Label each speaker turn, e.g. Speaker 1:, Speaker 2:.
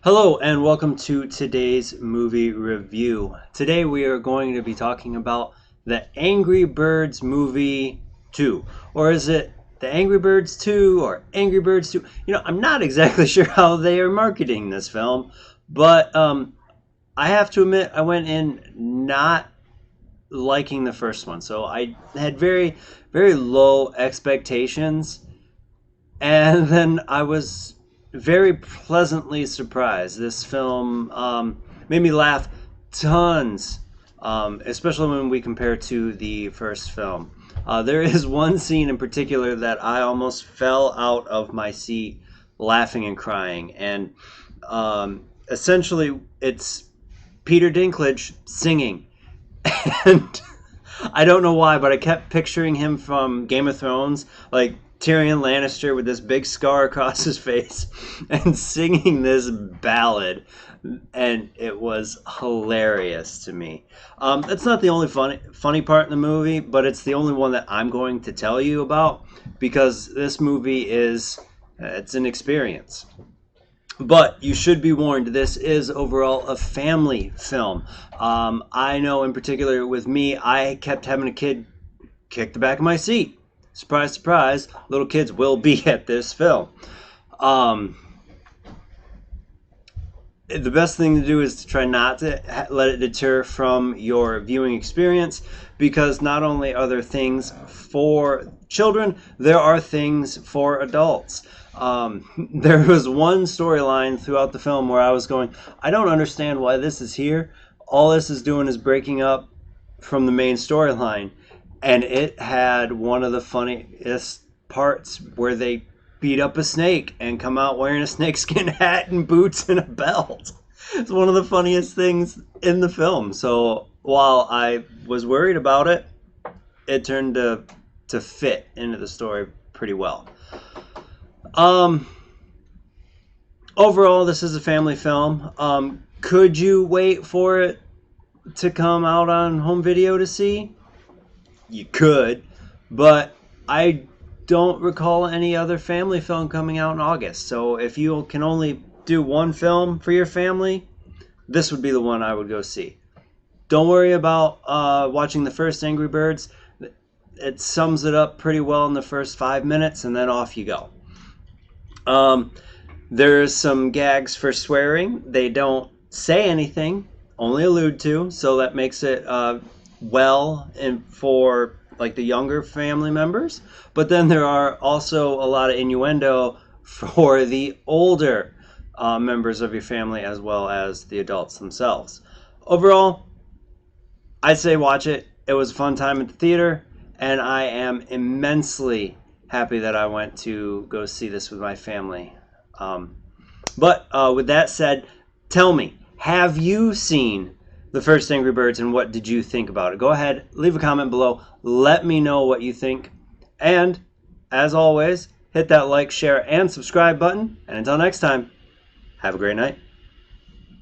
Speaker 1: Hello and welcome to today's movie review. Today we are going to be talking about the Angry Birds movie 2. Or is it the Angry Birds 2 or Angry Birds 2? I'm not exactly sure how they are marketing this film, but I have to admit I went in not liking the first one. So I had very, very low expectations, and then I was very pleasantly surprised. This film made me laugh tons, especially when we compare to the first film. There is one scene in particular that I almost fell out of my seat laughing and crying, and essentially it's Peter Dinklage singing. And I don't know why, but I kept picturing him from Game of Thrones, like Tyrion Lannister with this big scar across his face and singing this ballad, and it was hilarious to me. That's not the only funny part in the movie, but it's the only one that I'm going to tell you about because this movie is it's an experience. But you should be warned, this is overall a family film. I know in particular with me, I kept having a kid kick the back of my seat. Surprise, surprise, little kids will be at this film. Um, the best thing to do is to try not to let it deter from your viewing experience, because not only are there things for children, there are things for adults. There was one storyline throughout the film where I was going, I don't understand why this is here. All this is doing is breaking up from the main storyline. And it had one of the funniest parts where they beat up a snake and come out wearing a snakeskin hat and boots and a belt. It's one of the funniest things in the film. So while I was worried about it, it turned to fit into the story pretty well. Um, Overall, this is a family film. Could you wait for it to come out on home video to see? You could, but I don't recall any other family film coming out in August. So if you can only do one film for your family, this would be the one I would go see. Don't worry about watching the first Angry Birds. It sums it up pretty well in the first 5 minutes, and then off you go. There's some gags for swearing. They don't say anything, only allude to, so that makes it well and for like the younger family members. But then there are also a lot of innuendo for the older members of your family as well as the adults themselves. Overall, I'd say watch it. It was a fun time at the theater, and I am immensely happy that I went to go see this with my family. But with that said, tell me, have you seen the first Angry Birds, and what did you think about it? Go ahead, leave a comment below. Let me know what you think. And as always, hit that like, share, and subscribe button. And until next time, have a great night.